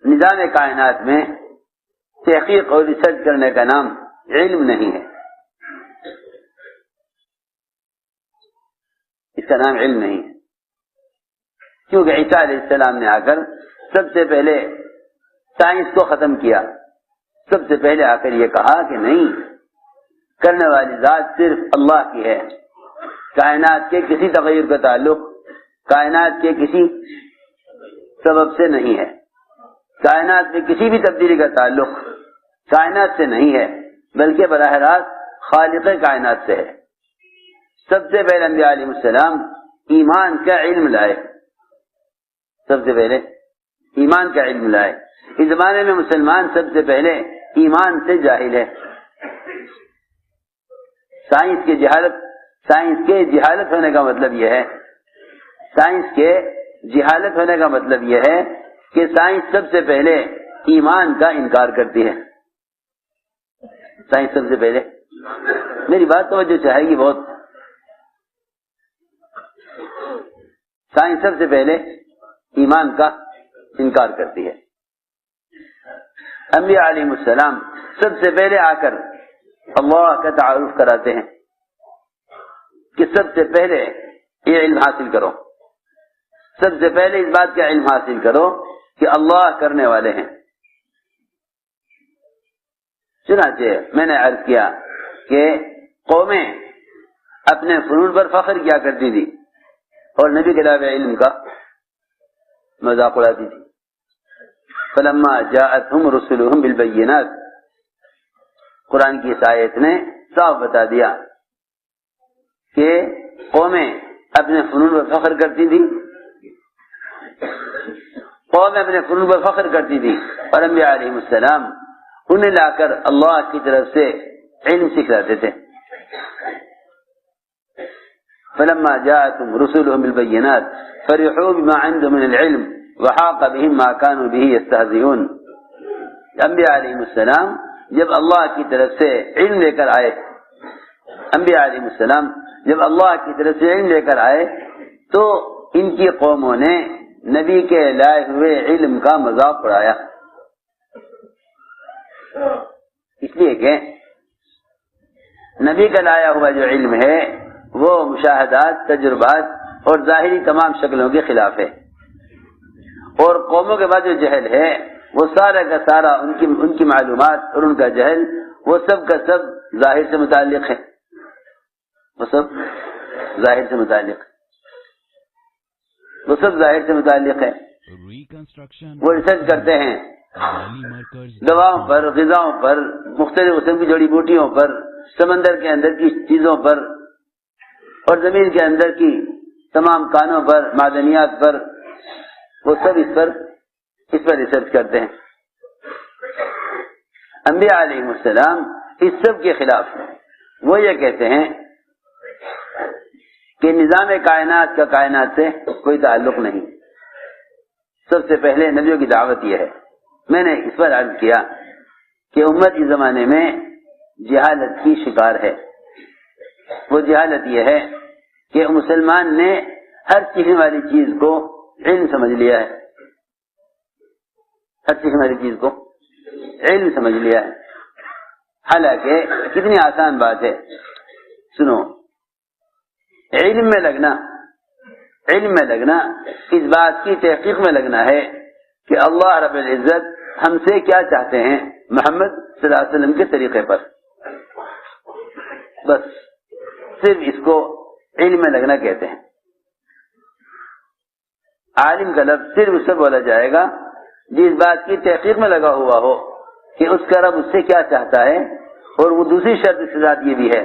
نظام کائنات میں تحقیق اور ریسرچ کرنے کا نام علم نہیں ہے، اس کا نام علم نہیں ہے، کیونکہ عیسیٰ علیہ السلام نے آ کر سب سے پہلے سائنس کو ختم کیا، سب سے پہلے آ کر یہ کہا کہ نہیں، کرنے والی ذات صرف اللہ کی ہے، کائنات کے کسی تغیر کا تعلق کائنات کے کسی سبب سے نہیں ہے، کائنات میں کسی بھی تبدیلی کا تعلق کائنات سے نہیں ہے، بلکہ براہ راست خالق کائنات سے ہے۔ سب سے پہلے انبیاء علیہ السلام ایمان کا علم لائے، سب سے پہلے ایمان کا علم لائے۔ اس زمانے میں مسلمان سب سے پہلے ایمان سے جاہل ہے، سائنس کے جہالت ہونے کا مطلب یہ ہے، سائنس کے جہالت ہونے کا مطلب یہ ہے کہ سائنس سب سے پہلے ایمان کا انکار کرتی ہے۔ سائنس سب سے پہلے، میری بات توجہ چاہے گی بہت، سائنس سب سے پہلے ایمان کا انکار کرتی ہے۔ انبیاء علیہ السلام سب سے پہلے آ کر اللہ کا تعارف کراتے ہیں کہ سب سے پہلے یہ علم حاصل کرو، سب سے پہلے اس بات کا علم حاصل کرو کہ اللہ کرنے والے ہیں۔ چنانچہ میں نے عرض کیا کہ قومیں اپنے فنون پر فخر کیا کرتی تھی اور نبی کے علاوہ علم کا مذاق اڑاتی تھی۔ فلما جاءتهم رسلهم بالبينات، قرآن کی اس آیت نے صاف بتا دیا کہ قومیں اپنے فنون پر فخر کرتی تھی، قومیں اپنے فنون پر فخر کرتی تھی اور انبیاء علیہ السلام انہیں لا کر اللہ کی طرف سے علم سکھلاتے تھے۔ فلما جاءتهم رسلهم بالبينات فرحوا بما عندهم من العلم وحاق بهم ما كانوا به يستهزئون۔ انبیاء علیہ السلام جب اللہ کی طرف سے علم لے کر آئے، انبیاء علیہ السلام جب اللہ کی طرف سے علم لے کر آئے تو ان کی قوموں نے نبی کے لائے ہوئے علم کا مذاق اڑایا، اس لیے کہ نبی کا لایا ہوا جو علم ہے وہ مشاہدات، تجربات اور ظاہری تمام شکلوں کے خلاف ہے، اور قوموں کے بعد جو جہل ہے وہ سارا کا سارا ان کی معلومات اور ان کا جہل وہ سب کا سب ظاہر سے متعلق ہے، وہ سب ظاہر سے متعلق وہ سب ظاہر سے متعلق ہے۔ وہ ریسرچ کرتے ہیں دواؤں پر، غذاؤں پر، مختلف قسم کی جڑی بوٹیوں پر، سمندر کے اندر کی چیزوں پر اور زمین کے اندر کی تمام کانوں پر، معدنیات پر، وہ سب اس پر ریسرچ کرتے ہیں۔ انبیاء علیہ السلام اس سب کے خلاف ہیں، وہ یہ کہتے ہیں کہ نظام کائنات کا کائنات سے کوئی تعلق نہیں۔ سب سے پہلے نبیوں کی دعوت یہ ہے۔ میں نے اس پر عرض کیا کہ امت اس زمانے میں جہالت کی شکار ہے۔ وہ جہالت یہ ہے کہ مسلمان نے ہر چیزیں والی چیز کو علم سمجھ لیا ہے، ہر چیزیں والی چیز کو علم سمجھ لیا ہے، حالانکہ کتنی آسان بات ہے۔ سنو، علم میں لگنا اس بات کی تحقیق میں لگنا ہے کہ اللہ رب العزت ہم سے کیا چاہتے ہیں محمد صلی اللہ علیہ وسلم کے طریقے پر، بس صرف اس کو علم میں لگنا کہتے ہیں۔ عالم کا لفظ صرف اس سے بولا جائے گا جس بات کی تحقیق میں لگا ہوا ہو کہ اس کا رب اس سے کیا چاہتا ہے، اور وہ دوسری شرط اس کے ساتھ یہ بھی ہے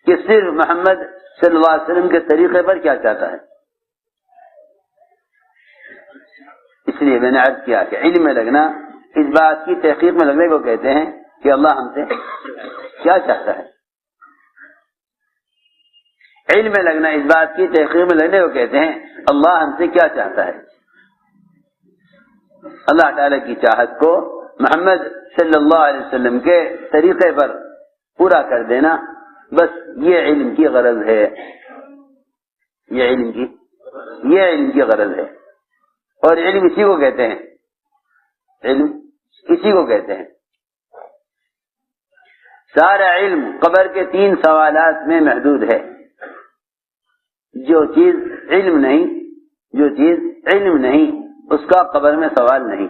کہ صرف محمد صلی اللہ علیہ وسلم کے طریقے پر کیا چاہتا ہے۔ اس لیے میں نے عرض کیا کہ علم میں لگنا اس بات کی تحقیق میں لگنے کو کہتے ہیں کہ اللہ ہم سے کیا چاہتا ہے۔ علم میں لگنا اس بات کی تحقیق میں لگنے کو کہتے ہیں اللہ ہم سے کیا چاہتا ہے۔ اللہ تعالی کی چاہت کو محمد صلی اللہ علیہ وسلم کے طریقے پر پورا کر دینا، بس یہ علم کی غرض ہے، یہ علم کی غرض ہے۔ اور علم اسی کو کہتے ہیں، علم اسی کو کہتے ہیں۔ سارا علم قبر کے 3 سوالات میں محدود ہے۔ جو چیز علم نہیں، جو چیز علم نہیں اس کا قبر میں سوال نہیں،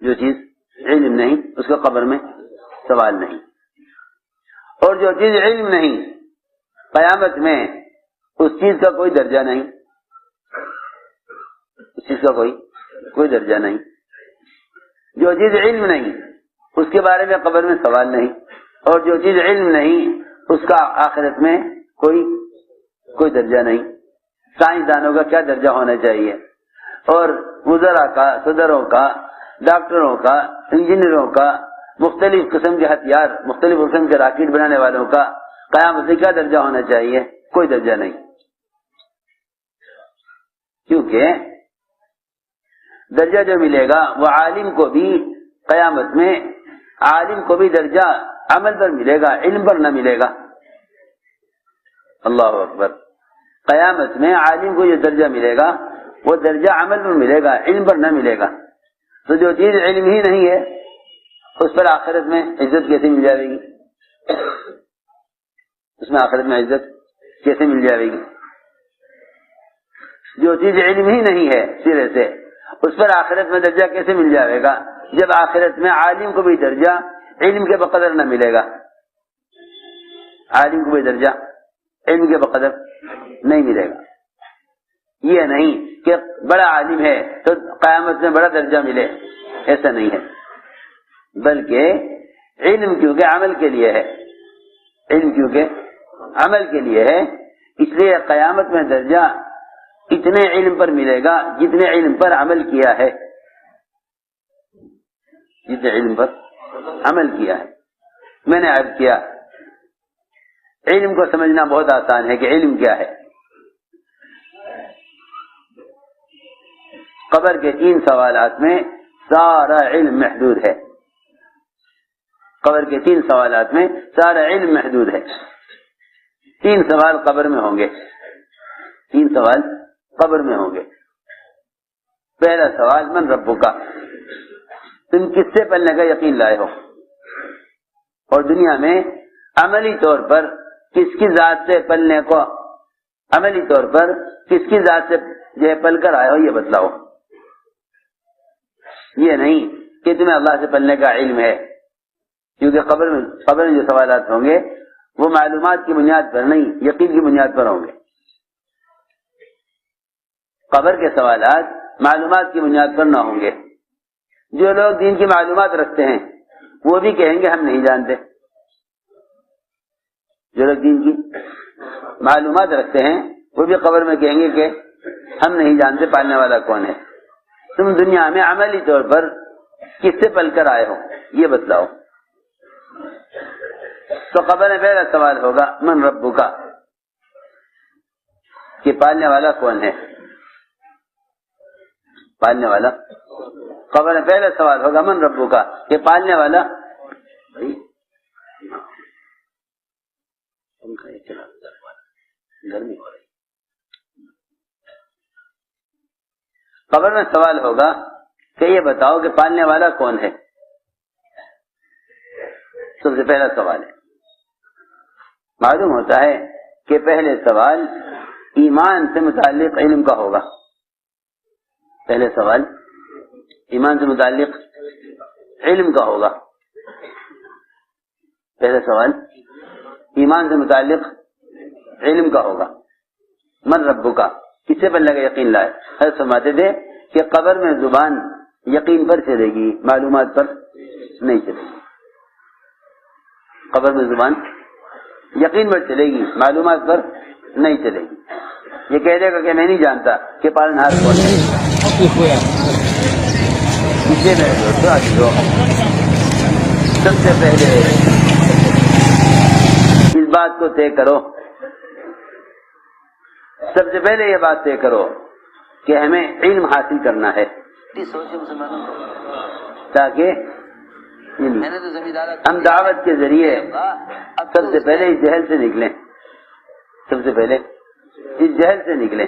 جو چیز علم نہیں اس کا قبر میں سوال نہیں، اور جو چیز علم نہیں قیامت میں اس چیز کا کوئی درجہ نہیں، اس چیز کا کوئی درجہ نہیں۔ جو چیز علم نہیں اس کے بارے میں قبر میں سوال نہیں، اور جو چیز علم نہیں اس کا آخرت میں کوئی درجہ نہیں۔ سائنسدانوں کا کیا درجہ ہونا چاہیے، اور وزراء کا، صدروں کا، ڈاکٹروں کا، انجینئروں کا، مختلف قسم کے ہتھیار، مختلف قسم کے راکٹ بنانے والوں کا قیامت سے کیا درجہ ہونا چاہیے؟ کوئی درجہ نہیں، کیونکہ درجہ جو ملے گا وہ عالم کو بھی قیامت میں، عالم کو بھی درجہ عمل پر ملے گا، علم پر نہ ملے گا۔ اللہ اکبر۔ قیامت میں عالم کو جو درجہ ملے گا وہ درجہ عمل پر ملے گا، علم پر نہ ملے گا۔ تو جو چیز علم ہی نہیں ہے اس پر آخرت میں عزت کیسے مل جائے گی؟ اس میں آخرت میں عزت کیسے مل جائے گی؟ جو چیز علم ہی نہیں ہے سرے سے اس پر آخرت میں درجہ کیسے مل جائے گا، جب آخرت میں عالم کو بھی درجہ علم کے بقدر نہ ملے گا، عالم کو بھی درجہ علم کے بقدر نہیں ملے گا۔ یہ نہیں کہ بڑا عالم ہے تو قیامت میں بڑا درجہ ملے، ایسا نہیں ہے، بلکہ علم کیونکہ عمل کے لیے ہے، علم کیونکہ عمل کے لیے ہے، اس لیے قیامت میں درجہ اتنے علم پر ملے گا جتنے علم پر عمل کیا ہے، جتنے علم پر عمل کیا ہے۔ میں نے عرض کیا علم کو سمجھنا بہت آسان ہے کہ علم کیا ہے۔ قبر کے 3 سوالات میں سارا علم محدود ہے، قبر کے 3 سوالات میں سارا علم محدود ہے۔ 3 سوال قبر میں ہوں گے، 3 سوال قبر میں ہوں گے۔ پہلا سوال من ربک کا، تم کس سے پلنے کا یقین لائے ہو، اور دنیا میں عملی طور پر کس کی ذات سے پلنے کو، عملی طور پر کس کی ذات سے جو پل کر آئے ہو یہ بتلاؤ۔ یہ نہیں کہ تمہیں اللہ سے پلنے کا علم ہے، کیونکہ قبر میں جو سوالات ہوں گے وہ معلومات کی بنیاد پر نہیں، یقین کی بنیاد پر ہوں گے۔ قبر کے سوالات معلومات کی بنیاد پر نہ ہوں گے۔ جو لوگ دین کی معلومات رکھتے ہیں وہ بھی کہیں گے ہم نہیں جانتے، جو لوگ دین کی معلومات رکھتے ہیں وہ بھی قبر میں کہیں گے کہ ہم نہیں جانتے پالنے والا کون ہے۔ تم دنیا میں عملی طور پر کس سے پل کر آئے ہو یہ بتلاؤ۔ تو قبر میں پہلا سوال ہوگا من ربک کا، کہ پالنے والا کون ہے، پالنے والا۔ قبر میں پہلا سوال ہوگا من ربک کا، کہ پالنے والا۔ گرمی ہو رہی۔ قبر میں سوال ہوگا کہ یہ بتاؤ کہ پالنے والا کون ہے، سب سے پہلا سوال ہے۔ معلوم ہوتا ہے کہ پہلے سوال ایمان سے متعلق علم کا ہوگا، پہلے سوال ایمان سے متعلق علم کا ہوگا، پہلے سوال ایمان سے متعلق علم کا ہوگا۔ من ربک کا، کس سے پلنے کا یقین لائے؟ حضرت فرماتے تھے کہ قبر میں زبان یقین پر چلے گی، معلومات پر نہیں چلے گی۔ قبر میں زبان یقین پر چلے گی، معلومات پر نہیں چلے گی۔ یہ کہہ دے گا کہ میں نہیں جانتا کہ پالنہار کون ہے۔ اسے میرے دوستو سب سے پہلے اس بات کو طے کرو، سب سے پہلے یہ بات طے کرو کہ ہمیں علم حاصل کرنا ہے، تاکہ ہم دعوت کے ذریعے سب سے پہلے اس جہل سے نکلیں، سب سے پہلے اس جہل سے نکلیں۔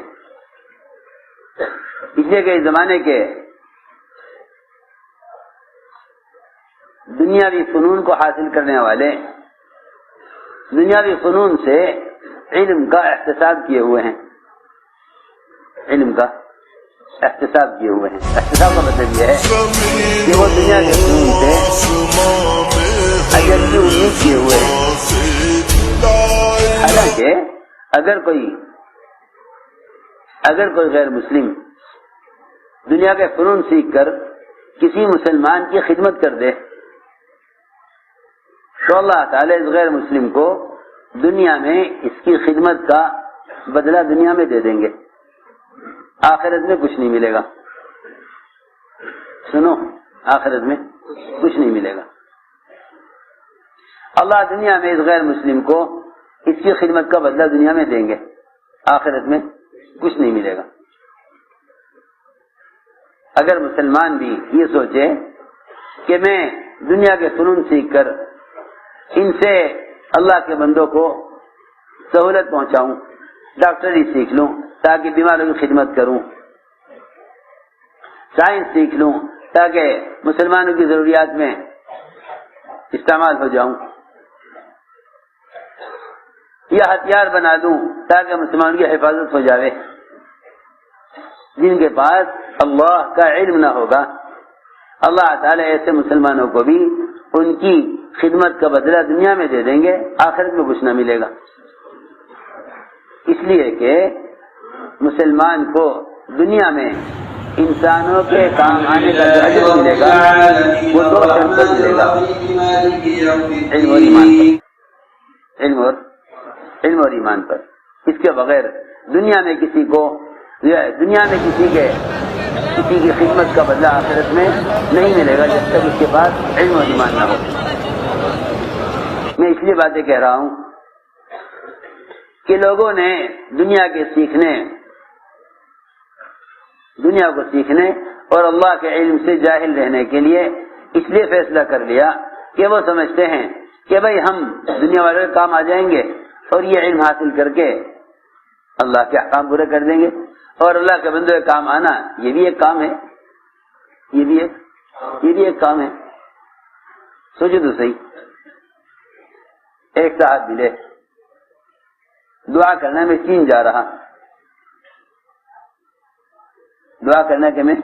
اس لیے کہ اس زمانے کے دنیاوی فنون کو حاصل کرنے والے دنیاوی فنون سے علم کا احتساب کیے ہوئے ہیں، علم کا احتساب کیے ہوئے ہیں۔ احتساب کا مطلب یہ ہے کہ وہ دنیا کے فنون سے اجر کی امید کیے ہوئے ہیں۔ حالانکہ اگر کوئی غیر مسلم دنیا کے فنون سیکھ کر کسی مسلمان کی خدمت کر دے تو اللہ تعالی اس غیر مسلم کو دنیا میں اس کی خدمت کا بدلہ دنیا میں دے دیں گے، آخرت میں کچھ نہیں ملے گا۔ سنو، آخرت میں کچھ نہیں ملے گا۔ اللہ دنیا میں اس غیر مسلم کو اس کی خدمت کا بدلہ دنیا میں دیں گے، آخرت میں کچھ نہیں ملے گا۔ اگر مسلمان بھی یہ سوچے کہ میں دنیا کے فنون سیکھ کر ان سے اللہ کے بندوں کو سہولت پہنچاؤں، ڈاکٹری سیکھ لوں تاکہ بیماروں کی خدمت کروں، سائنس سیکھ لوں تاکہ مسلمانوں کی ضروریات میں استعمال ہو جاؤں، یا ہتھیار بنا دوں تاکہ مسلمانوں کی حفاظت ہو جاوے، جن کے پاس اللہ کا علم نہ ہوگا اللہ تعالی ایسے مسلمانوں کو بھی ان کی خدمت کا بدلہ دنیا میں دے دیں گے، آخرت میں کچھ نہ ملے گا۔ اس لیے کہ مسلمان کو دنیا میں انسانوں کے کام آنے کا جو اجر ملے گا وہ دو شرط پر ملے گا، علم اور ایمان پر، علم اور ایمان پر۔ اس کے بغیر دنیا میں کسی کی خدمت کا بدلہ آخرت میں نہیں ملے گا جب تک اس کے پاس علم اور ایمان نہ ہو۔ میں اس لیے باتیں کہہ رہا ہوں کہ لوگوں نے دنیا کو سیکھنے اور اللہ کے علم سے جاہل رہنے کے لیے اس لیے فیصلہ کر لیا کہ وہ سمجھتے ہیں کہ بھئی ہم دنیا والوں کے کام آ جائیں گے اور یہ علم حاصل کر کے اللہ کے احکام پورے کر دیں گے، اور اللہ کے بندوں کے کام آنا یہ بھی ایک کام ہے، یہ بھی ایک کام ہے۔ سوچو تو صحیح، ایک صاحب ملے، دعا کرنا میں چین جا رہا، دعا کرنا کہ میں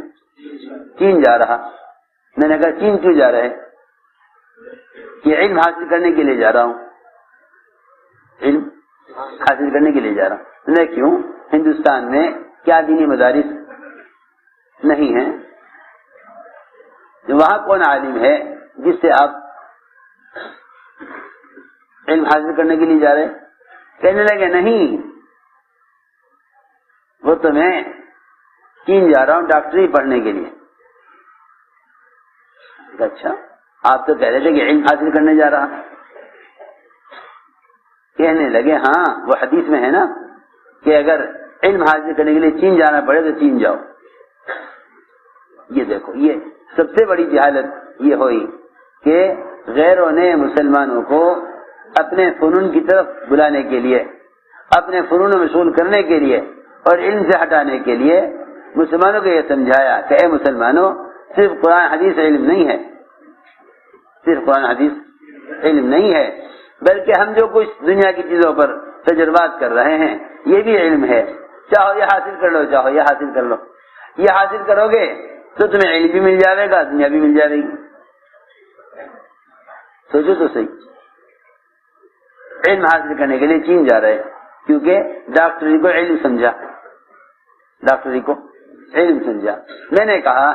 چین جا رہا۔ میں نے کہا چین کیوں جا رہے؟ کہ علم حاصل کرنے کے لیے جا رہا ہوں، علم حاصل کرنے کے لیے جا رہا ہوں۔ میں نے کیوں؟ ہندوستان میں کیا دینی مدارس نہیں ہیں؟ وہاں کون عالم ہے جس سے آپ علم حاصل کرنے کے لیے جا رہے؟ کہنے لگے نہیں، وہ تو میں چین جا رہا ہوں ڈاکٹری پڑھنے کے لیے۔ اچھا، آپ تو کہہ رہے تھے کہ علم حاصل کرنے جا رہا۔ کہنے لگے ہاں وہ حدیث میں ہے نا کہ اگر علم حاصل کرنے کے لیے چین جانا پڑے تو چین جاؤ۔ یہ دیکھو، یہ سب سے بڑی جہالت یہ ہوئی کہ غیروں نے مسلمانوں کو اپنے فنون کی طرف بلانے کے لیے، اپنے فنون میں مشغول کرنے کے لیے اور علم سے ہٹانے کے لیے مسلمانوں کو یہ سمجھایا کہ اے مسلمانوں، صرف قرآن حدیث علم نہیں ہے، صرف قرآن حدیث علم نہیں ہے، بلکہ ہم جو کچھ دنیا کی چیزوں پر تجربات کر رہے ہیں یہ بھی علم ہے۔ چاہو یہ حاصل کر لو، چاہو یہ حاصل کر لو، یہ حاصل کرو گے تو تمہیں علم بھی مل جائے گا، دنیا بھی مل جائے گی۔ سوچو تو صحیح، علم حاصل کرنے کے لیے چین جا رہے کیونکہ ڈاکٹری کو علم سمجھا، ڈاکٹری کو علم سمجھا۔ میں نے کہا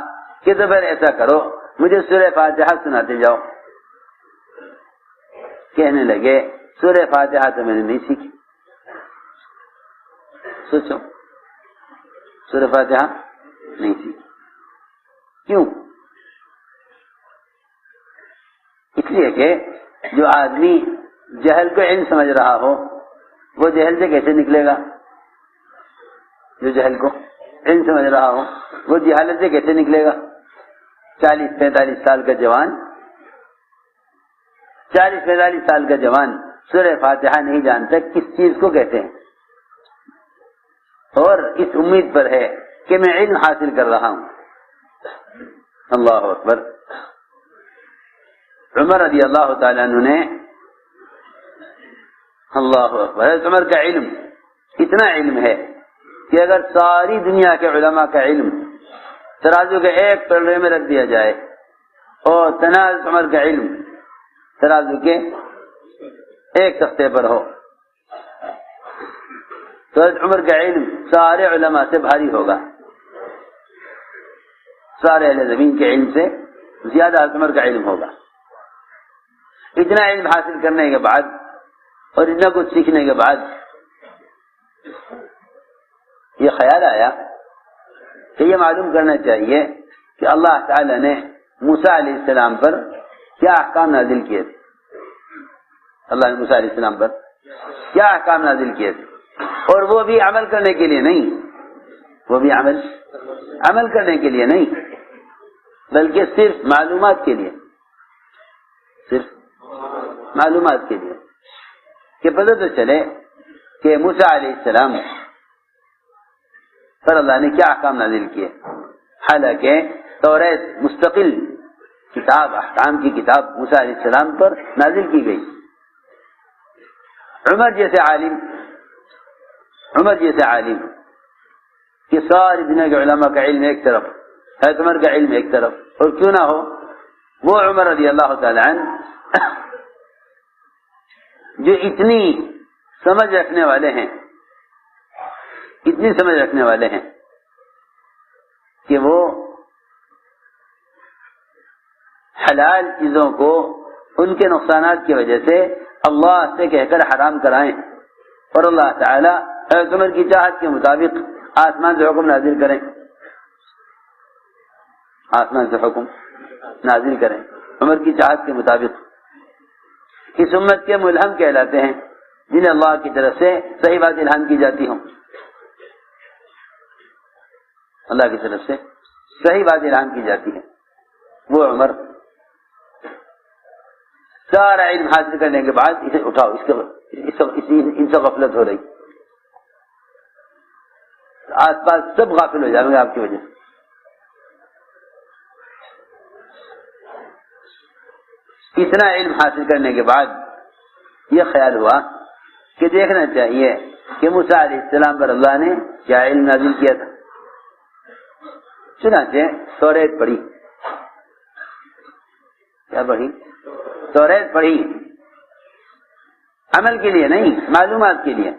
کہ تو پھر ایسا کرو، مجھے سورہ فاتحہ سناتے جاؤ۔ کہنے لگے سورہ فاتحہ تو میں نے نہیں سیکھی۔ سوچو، سورہ فاتحہ نہیں سیکھی، کیوں؟ اس لیے کہ جو آدمی جہل کو علم سمجھ رہا ہو وہ جہل سے کیسے نکلے گا؟ جو جہل کو علم سمجھ رہا ہو وہ جہالت سے کیسے نکلے گا؟ 40-45 سال کا جوان، 40-45 سال کا جوان سورہ فاتحہ نہیں جانتا کس چیز کو کہتے ہیں، اور اس امید پر ہے کہ میں علم حاصل کر رہا ہوں. اللہ اکبر. عمر رضی اللہ تعالیٰ عنہ نے اللہ اکبر، حضرت عمر کا علم اتنا علم ہے کہ اگر ساری دنیا کے علماء کا علم ترازو کے ایک پلڑے میں رکھ دیا جائے اور حضرت عمر کا علم ترازو کے ایک تختے پر ہو تو حضرت عمر کا علم سارے علماء سے بھاری ہوگا، سارے اہل زمین کے علم سے زیادہ حضرت عمر کا علم ہوگا. اتنا علم حاصل کرنے کے بعد اور اتنا کچھ سیکھنے کے بعد یہ خیال آیا کہ یہ معلوم کرنا چاہیے کہ اللہ تعالی نے موسیٰ علیہ السلام پر کیا احکام نازل کیے تھے. اللہ نے موسیٰ علیہ السلام پر کیا احکام نازل کیے تھے، اور وہ بھی عمل کرنے کے لیے نہیں، وہ بھی عمل کرنے کے لیے نہیں بلکہ صرف معلومات کے لیے، صرف معلومات کے لیے کہ پتہ تو چلے کہ موسیٰ علیہ السلام پر اللہ نے کیا احکام نازل کیے. حالانکہ توریت مستقل کتاب، احکام کی کتاب موسیٰ علیہ السلام پر نازل کی گئی. عمر جیسے عالم کہ ساری دنیا کے علماء کا علم ایک طرف، حضرت عمر کا علم ایک طرف، اور کیوں نہ ہو وہ عمر رضی اللہ تعالی عنہ جو اتنی سمجھ رکھنے والے ہیں، اتنی سمجھ رکھنے والے ہیں کہ وہ حلال چیزوں کو ان کے نقصانات کی وجہ سے اللہ سے کہہ کر حرام کرائیں، اور اللہ تعالی حضرت عمر کی چاہت کے مطابق آسمان سے حکم نازل کریں، آسمان سے حکم نازل کریں عمر کی چاہت کے مطابق. اس امت کے ملہم کہلاتے ہیں جنہیں اللہ کی طرف سے صحیح بات الہام کی جاتی ہوں، اللہ کی طرف سے صحیح بات الہام کی جاتی ہے. وہ عمر سارا علم حاصل کرنے کے بعد اسے اٹھاؤ، ان سے غفلت ہو رہی، آس پاس سب غافل ہو جائیں گے آپ کی وجہ سے. اتنا علم حاصل کرنے کے بعد یہ خیال ہوا کہ دیکھنا چاہیے کہ موسیٰ علیہ السلام پر اللہ نے کیا علم نازل کیا تھا. چنانچہ توریت پڑھی. کیا پڑھی؟ توریت پڑھی، عمل کے لیے نہیں، معلومات کے لیے.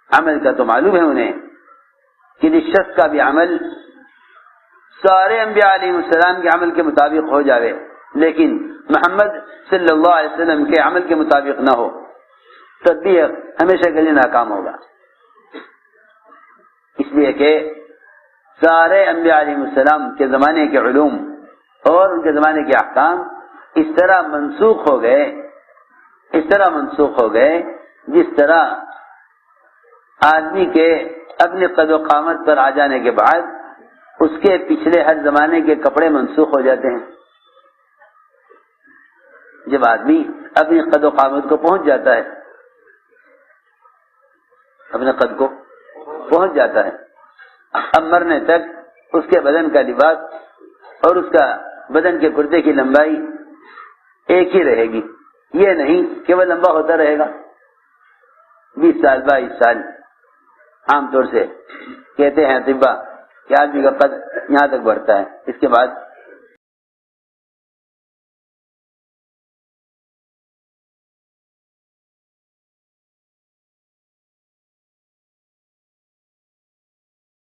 عمل کا تو معلوم ہے انہیں کہ جس شخص کا بھی عمل سارے انبیاء علیہ السلام کے عمل کے مطابق ہو جاوے لیکن محمد صلی اللہ علیہ وسلم کے عمل کے مطابق نہ ہو تب بھی ہمیشہ کے لیے ناکام ہوگا. اس لیے کہ سارے انبیاء علیہ السلام کے زمانے کے علوم اور ان کے زمانے کے احکام اس طرح منسوخ ہو گئے جس طرح آدمی کے اپنے قد و قامت پر آ جانے کے بعد اس کے پچھلے ہر زمانے کے کپڑے منسوخ ہو جاتے ہیں. جب آدمی اپنی قد و قامت کو پہنچ جاتا ہے، اپنے قد کو پہنچ جاتا ہے، اب مرنے تک اس کے بدن کا لباس اور اس کا بدن کے کرتے کی لمبائی ایک ہی رہے گی. یہ نہیں کہ وہ لمبا ہوتا رہے گا. 20 سال 22 سال عام طور سے کہتے ہیں طبا کہ آدمی کا قد یہاں تک بڑھتا ہے، اس کے بعد